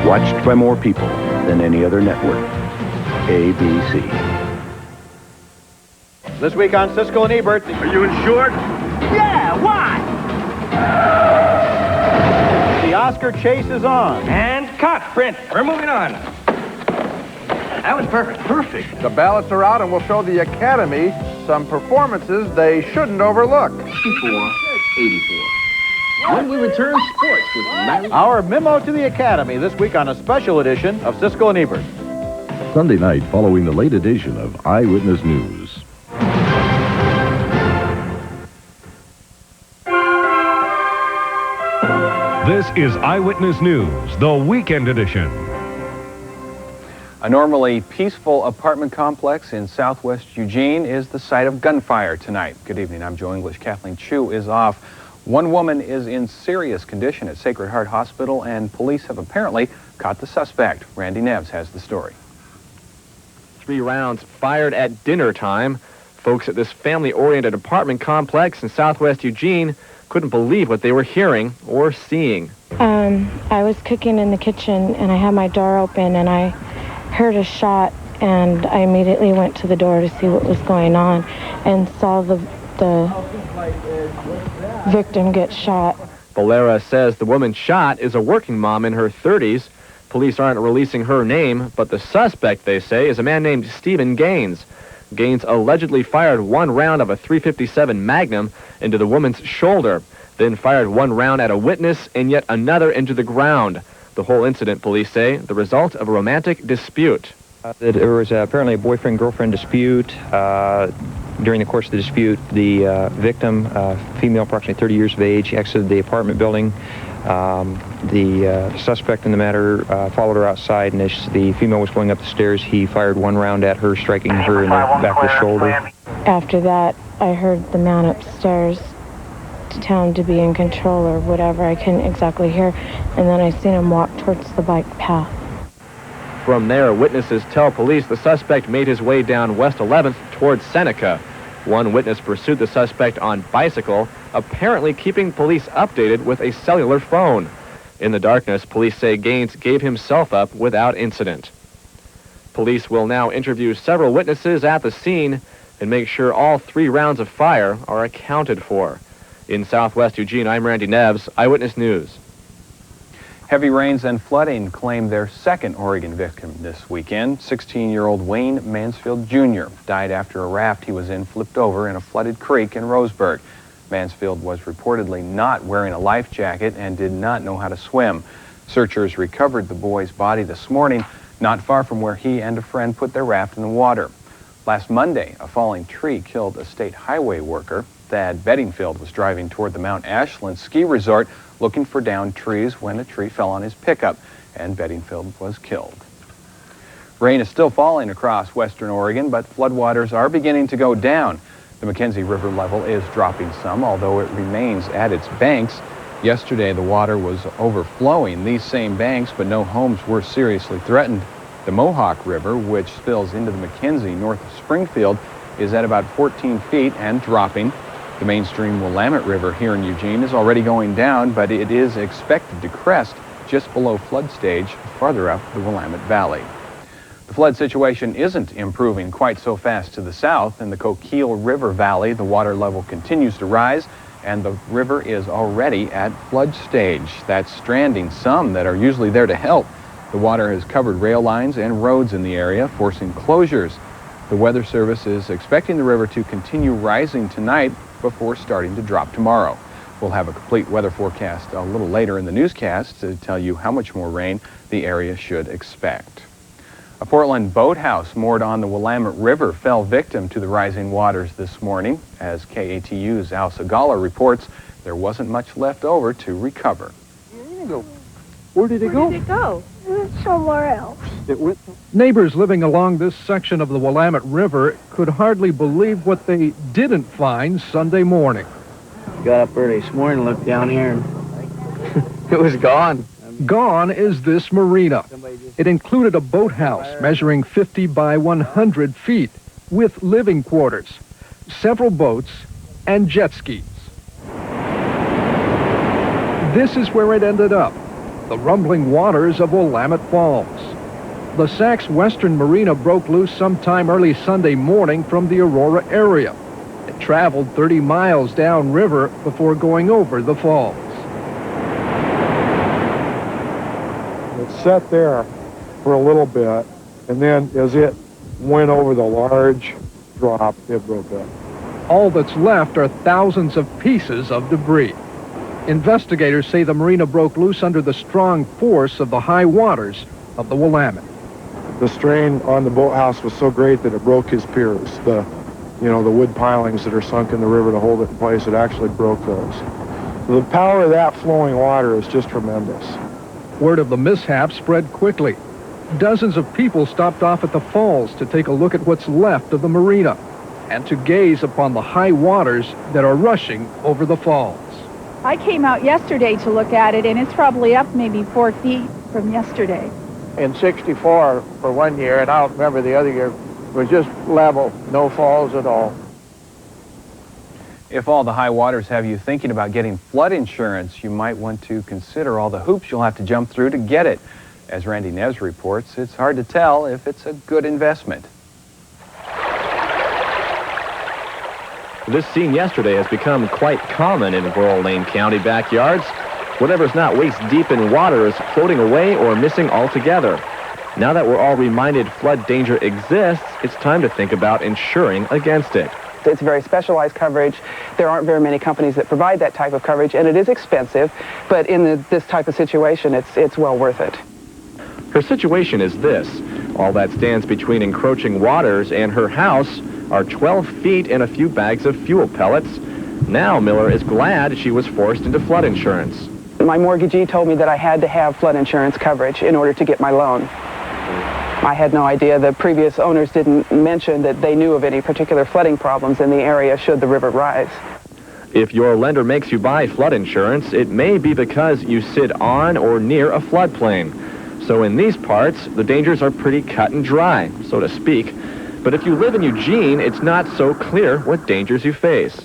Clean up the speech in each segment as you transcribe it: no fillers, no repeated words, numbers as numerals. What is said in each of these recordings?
Watched by more people than any other network. ABC. This week on Siskel and Ebert. Are you insured? Yeah, why? The Oscar chase is on. And cut. Print. We're moving on. That was perfect. Perfect. The ballots are out, and we'll show the Academy some performances they shouldn't overlook. 84. When we return, sports with Marilu. Our memo to the Academy this week on a special edition of Siskel and Ebert. Sunday night following the late edition of Eyewitness News. This is Eyewitness News, the weekend edition. A normally peaceful apartment complex in southwest Eugene is the site of gunfire tonight. Good evening, I'm Joe English. Kathleen Chu is off. One woman is in serious condition at Sacred Heart Hospital, and police have apparently caught the suspect. Randy Neves has the story. 3 rounds fired at dinner time. Folks at this family-oriented apartment complex in southwest Eugene couldn't believe what they were hearing or seeing. I was cooking in the kitchen, and I had my door open, and I heard a shot, and I immediately went to the door to see what was going on and saw the victim get shot. Valera says the woman shot is a working mom in her 30s. Police aren't releasing her name, but the suspect, they say, is a man named Stephen Gaines. Gaines allegedly fired 1 round of a .357 Magnum into the woman's shoulder, then fired 1 round at a witness and yet another into the ground. The whole incident, police say, the result of a romantic dispute. There was apparently a boyfriend-girlfriend dispute. During the course of the dispute, the victim, female, approximately 30 years of age, exited the apartment building. The suspect in the matter followed her outside, and as the female was going up the stairs, he fired 1 round at her, striking her in the back of the shoulder. After that, I heard the man upstairs to tell him to be in control or whatever. I couldn't exactly hear. And then I seen him walk towards the bike path. From there, witnesses tell police the suspect made his way down West 11th towards Seneca. One witness pursued the suspect on bicycle, apparently keeping police updated with a cellular phone. In the darkness, police say Gaines gave himself up without incident. Police will now interview several witnesses at the scene and make sure all 3 rounds of fire are accounted for. In southwest Eugene, I'm Randy Neves, Eyewitness News. Heavy rains and flooding claimed their second Oregon victim this weekend. 16-year-old Wayne Mansfield Jr. died after a raft he was in flipped over in a flooded creek in Roseburg. Mansfield was reportedly not wearing a life jacket and did not know how to swim. Searchers recovered the boy's body this morning, not far from where he and a friend put their raft in the water. Last Monday, a falling tree killed a state highway worker. Thad Bedingfield was driving toward the Mount Ashland ski resort looking for downed trees when a tree fell on his pickup, and Bedingfield was killed. Rain is still falling across western Oregon, but floodwaters are beginning to go down. The McKenzie River level is dropping some, although it remains at its banks. Yesterday, the water was overflowing these same banks, but no homes were seriously threatened. The Mohawk River, which spills into the McKenzie north of Springfield, is at about 14 feet and dropping. The mainstream Willamette River here in Eugene is already going down, but it is expected to crest just below flood stage farther up the Willamette Valley. The flood situation isn't improving quite so fast to the south. In the Coquille River Valley, the water level continues to rise, and the river is already at flood stage. That's stranding some that are usually there to help. The water has covered rail lines and roads in the area, forcing closures. The Weather Service is expecting the river to continue rising tonight before starting to drop tomorrow. We'll have a complete weather forecast a little later in the newscast to tell you how much more rain the area should expect. A Portland boathouse moored on the Willamette River fell victim to the rising waters this morning. As KATU's Al Segala reports, there wasn't much left over to recover. Where did it go? Where did it go? It went somewhere else. Neighbors living along this section of the Willamette River could hardly believe what they didn't find Sunday morning. Got up early this morning, looked down here, and it was gone. Gone is this marina. It included a boathouse measuring 50 by 100 feet with living quarters, several boats, and jet skis. This is where it ended up. the rumbling waters of Willamette Falls. The Saks Western Marina broke loose sometime early Sunday morning from the Aurora area. It traveled 30 miles downriver before going over the falls. It sat there for a little bit, and then as it went over the large drop, it broke up. All that's left are thousands of pieces of debris. Investigators say the marina broke loose under the strong force of the high waters of the Willamette. The strain on the boathouse was so great that it broke his piers. The wood pilings that are sunk in the river to hold it in place, it actually broke those. So the power of that flowing water is just tremendous. Word of the mishap spread quickly. Dozens of people stopped off at the falls to take a look at what's left of the marina and to gaze upon the high waters that are rushing over the falls. I came out yesterday to look at it, and it's probably up maybe 4 feet from yesterday. In 64 for 1 year, and I don't remember the other year, it was just level, no falls at all. If all the high waters have you thinking about getting flood insurance, you might want to consider all the hoops you'll have to jump through to get it. As Randy Neves reports, it's hard to tell if it's a good investment. This scene yesterday has become quite common in rural Lane County backyards. Whatever's not waist deep in water is floating away or missing altogether. Now that we're all reminded flood danger exists, it's time to think about insuring against it. It's very specialized coverage. There aren't very many companies that provide that type of coverage, and it is expensive, but in this type of situation, it's well worth it. Her situation is this. All that stands between encroaching waters and her house are 12 feet and a few bags of fuel pellets. Now Miller is glad she was forced into flood insurance. My mortgagee told me that I had to have flood insurance coverage in order to get my loan. I had no idea. The previous owners didn't mention that they knew of any particular flooding problems in the area should the river rise. If your lender makes you buy flood insurance, it may be because you sit on or near a floodplain. So in these parts, the dangers are pretty cut and dry, so to speak. But if you live in Eugene, it's not so clear what dangers you face.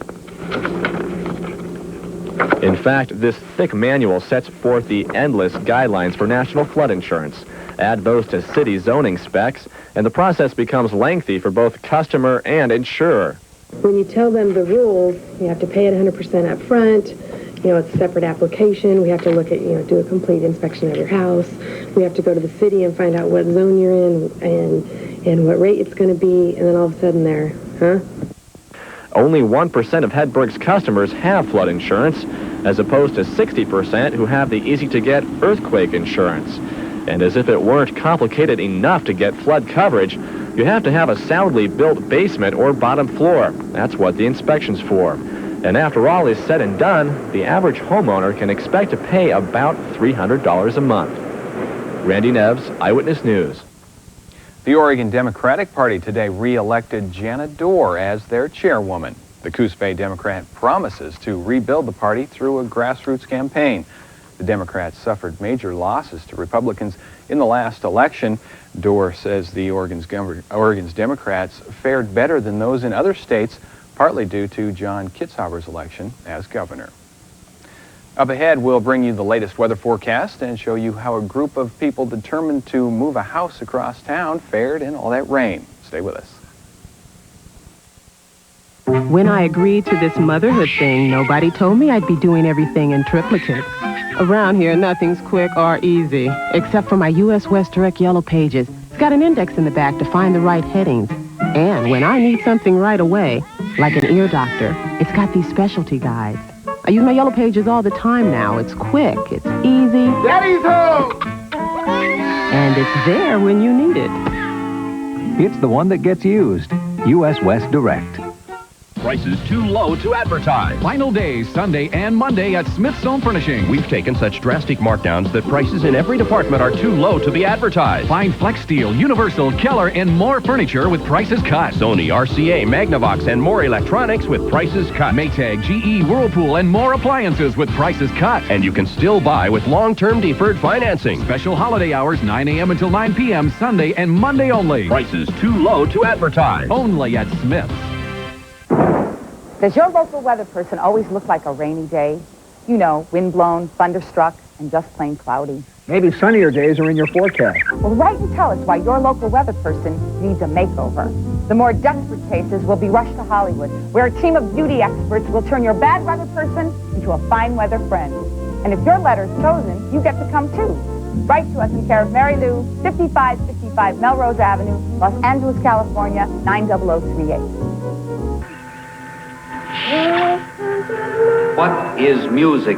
In fact, this thick manual sets forth the endless guidelines for national flood insurance. Add those to city zoning specs, and the process becomes lengthy for both customer and insurer. When you tell them the rules, you have to pay it 100% up front. It's a separate application. We have to look at, do a complete inspection of your house. We have to go to the city and find out what zone you're in and what rate it's going to be, and then all of a sudden Only 1% of Hedberg's customers have flood insurance, as opposed to 60% who have the easy-to-get earthquake insurance. And as if it weren't complicated enough to get flood coverage, you have to have a soundly built basement or bottom floor. That's what the inspection's for. And after all is said and done, the average homeowner can expect to pay about $300 a month. Randy Neves, Eyewitness News. The Oregon Democratic Party today re-elected Jana Dorr as their chairwoman. The Coos Bay Democrat promises to rebuild the party through a grassroots campaign. The Democrats suffered major losses to Republicans in the last election. Dorr says the Oregon's Democrats fared better than those in other states, partly due to John Kitzhaber's election as governor. Up ahead, we'll bring you the latest weather forecast and show you how a group of people determined to move a house across town fared in all that rain. Stay with us. When I agreed to this motherhood thing, nobody told me I'd be doing everything in triplicate. Around here, nothing's quick or easy, except for my U.S. West Direct Yellow Pages. It's got an index in the back to find the right headings. And when I need something right away, like an ear doctor, it's got these specialty guides. I use my Yellow Pages all the time now. It's quick, it's easy. Daddy's home! And it's there when you need it. It's the one that gets used. U.S. West Direct. Prices too low to advertise. Final days, Sunday and Monday at Smith's Home Furnishing. We've taken such drastic markdowns that prices in every department are too low to be advertised. Find Flex Steel, Universal, Keller, and more furniture with prices cut. Sony, RCA, Magnavox, and more electronics with prices cut. Maytag, GE, Whirlpool, and more appliances with prices cut. And you can still buy with long-term deferred financing. Special holiday hours, 9 a.m. until 9 p.m., Sunday and Monday only. Prices too low to advertise. Only at Smith's. Does your local weather person always look like a rainy day? You know, windblown, thunderstruck, and just plain cloudy. Maybe sunnier days are in your forecast. Well, write and tell us why your local weather person needs a makeover. The more desperate cases will be rushed to Hollywood, where a team of beauty experts will turn your bad weather person into a fine weather friend. And if your letter's chosen, you get to come too. Write to us in care of Marilu, 5555 Melrose Avenue, Los Angeles, California, 90038. What is music?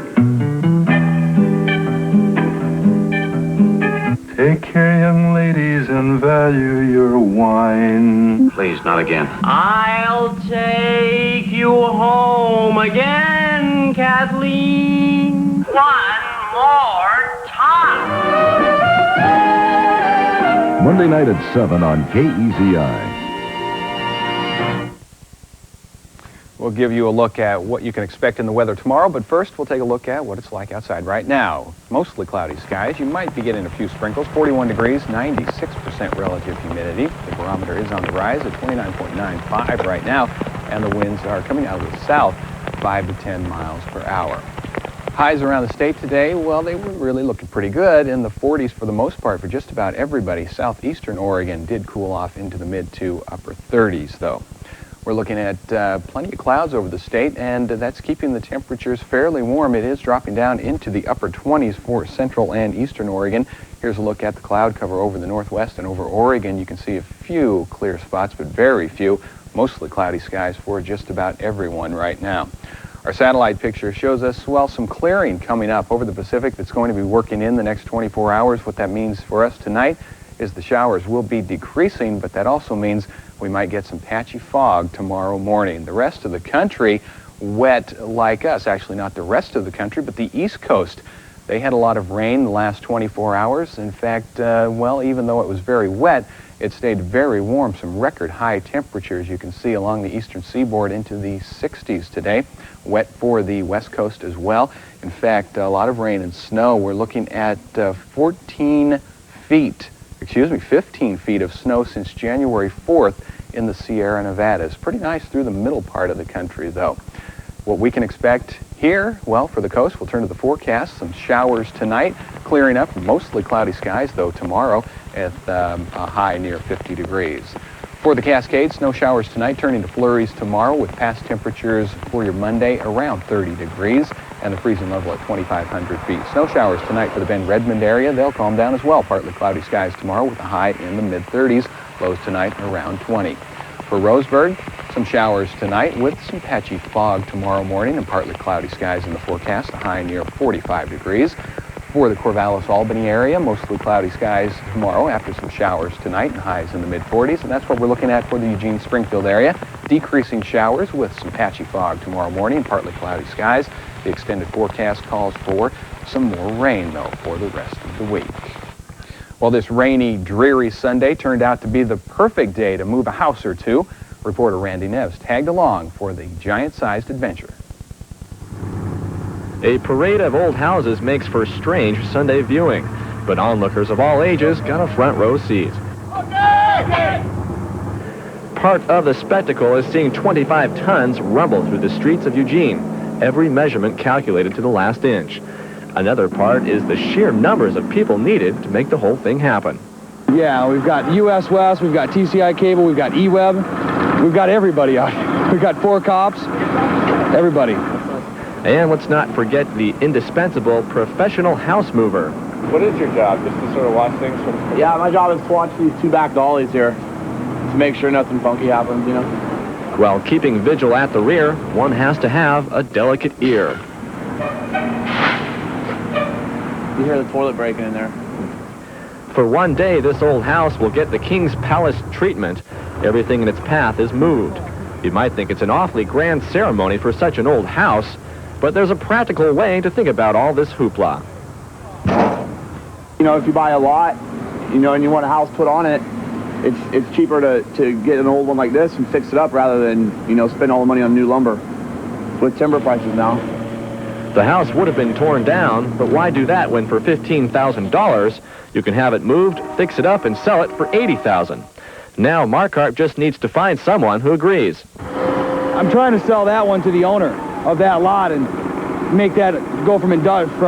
Take care, young ladies, and value your wine. Please, not again. I'll take you home again, Kathleen. One more time. Monday night at 7 on KEZI. We'll give you a look at what you can expect in the weather tomorrow, but first we'll take a look at what it's like outside right now. Mostly cloudy skies. You might be getting a few sprinkles. 41 degrees, 96% relative humidity. The barometer is on the rise at 29.95 right now, and the winds are coming out of the south, 5 to 10 miles per hour. Highs around the state today, well, they were really looking pretty good in the 40s for the most part for just about everybody. Southeastern Oregon did cool off into the mid to upper 30s, though. We're looking at plenty of clouds over the state, and that's keeping the temperatures fairly warm. It is dropping down into the upper 20s for central and eastern Oregon. Here's a look at the cloud cover over the northwest and over Oregon. You can see a few clear spots, but very few. Mostly cloudy skies for just about everyone right now. Our satellite picture shows us, well, some clearing coming up over the Pacific that's going to be working in the next 24 hours. What that means for us tonight is the showers will be decreasing, but that also means we might get some patchy fog tomorrow morning. The rest of the country, wet like us. Actually, not the rest of the country, but the East Coast. They had a lot of rain the last 24 hours. In fact, well, even though it was very wet, it stayed very warm. Some record high temperatures you can see along the eastern seaboard into the 60s today. Wet for the West Coast as well. In fact, a lot of rain and snow. We're looking at 15 feet of snow since January 4th in the Sierra Nevadas. Pretty nice through the middle part of the country, though. What we can expect here, well, for the coast, we'll turn to the forecast. Some showers tonight, clearing up, mostly cloudy skies, though, tomorrow at a high near 50 degrees. For the Cascades, snow showers tonight, turning to flurries tomorrow with past temperatures for your Monday around 30 degrees and the freezing level at 2,500 feet. Snow showers tonight for the Bend-Redmond area. They'll calm down as well. Partly cloudy skies tomorrow with a high in the mid-30s. Lows tonight around 20. For Roseburg, some showers tonight with some patchy fog tomorrow morning and partly cloudy skies in the forecast. A high near 45 degrees. For the Corvallis-Albany area, mostly cloudy skies tomorrow after some showers tonight and highs in the mid-40s. And that's what we're looking at for the Eugene-Springfield area. Decreasing showers with some patchy fog tomorrow morning, partly cloudy skies. The extended forecast calls for some more rain, though, for the rest of the week. Well, this rainy, dreary Sunday turned out to be the perfect day to move a house or two. Reporter Randy Neves tagged along for the giant-sized adventure. A parade of old houses makes for strange Sunday viewing, but onlookers of all ages got a front row seat. Part of the spectacle is seeing 25 tons rumble through the streets of Eugene, every measurement calculated to the last inch. Another part is the sheer numbers of people needed to make the whole thing happen. Yeah, we've got US West, we've got TCI Cable, we've got E-Web, we've got everybody out here. We've got 4 cops, everybody. And let's not forget the indispensable professional house mover. What is your job? Just to sort of watch things from... Yeah, my job is to watch these 2 back dollies here to make sure nothing funky happens, you know. While keeping vigil at the rear, one has to have a delicate ear. You hear the toilet breaking in there. For one day, this old house will get the King's Palace treatment. Everything in its path is moved. You might think it's an awfully grand ceremony for such an old house, but there's a practical way to think about all this hoopla. You know, if you buy a lot, you know, and you want a house put on it, it's cheaper to get an old one like this and fix it up rather than, you know, spend all the money on new lumber with timber prices now. The house would have been torn down, but why do that when for $15,000 you can have it moved, fix it up, and sell it for $80,000? Now Markarp just needs to find someone who agrees. I'm trying to sell that one to the owner of that lot, and make that go from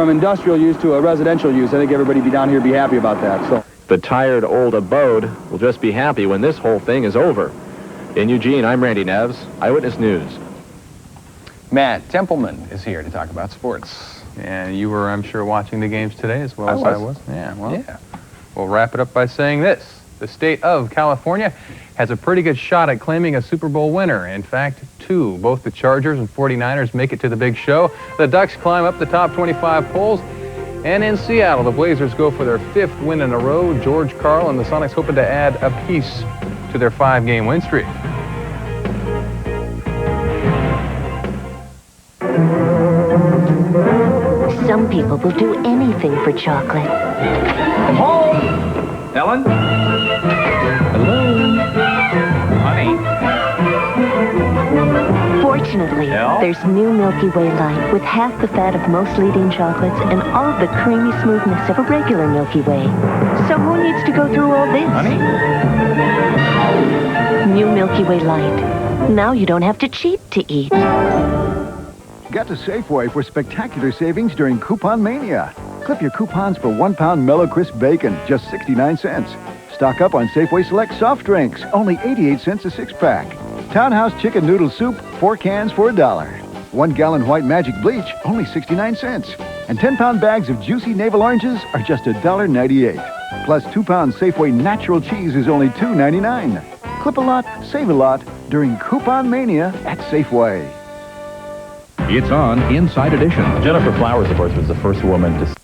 industrial use to a residential use. I think everybody down here be happy about that. So The tired old abode will just be happy when this whole thing is over. In Eugene, I'm Randy Neves, Eyewitness News. Matt Templeman is here to talk about sports. And you were, I'm sure, watching the games today as well as I was. Yeah, well, yeah. We'll wrap it up by saying this. The state of California has a pretty good shot at claiming a Super Bowl winner. In fact, two. Both the Chargers and 49ers make it to the big show. The Ducks climb up the top 25 polls. And in Seattle, the Blazers go for their 5th win in a row. George Karl and the Sonics hoping to add a piece to their 5-game win streak. Some people will do anything for chocolate. Home! Ellen? Hello? Honey? Fortunately, there's new Milky Way Light with half the fat of most leading chocolates and all of the creamy smoothness of a regular Milky Way. So who needs to go through all this? Honey? New Milky Way Light. Now you don't have to cheat to eat. Get to Safeway for spectacular savings during Coupon Mania. Clip your coupons for 1 pound Mellow Crisp bacon, just 69 cents. Stock up on Safeway Select soft drinks, only 88 cents a 6-pack. Townhouse Chicken Noodle Soup, 4 cans for $1. 1 gallon White Magic Bleach, only 69 cents. And 10-pound bags of juicy navel oranges are just $1.98. Plus 2-pound Safeway Natural Cheese is only $2.99. Clip a lot, save a lot during Coupon Mania at Safeway. It's on Inside Edition. Jennifer Flowers, of course, was the first woman to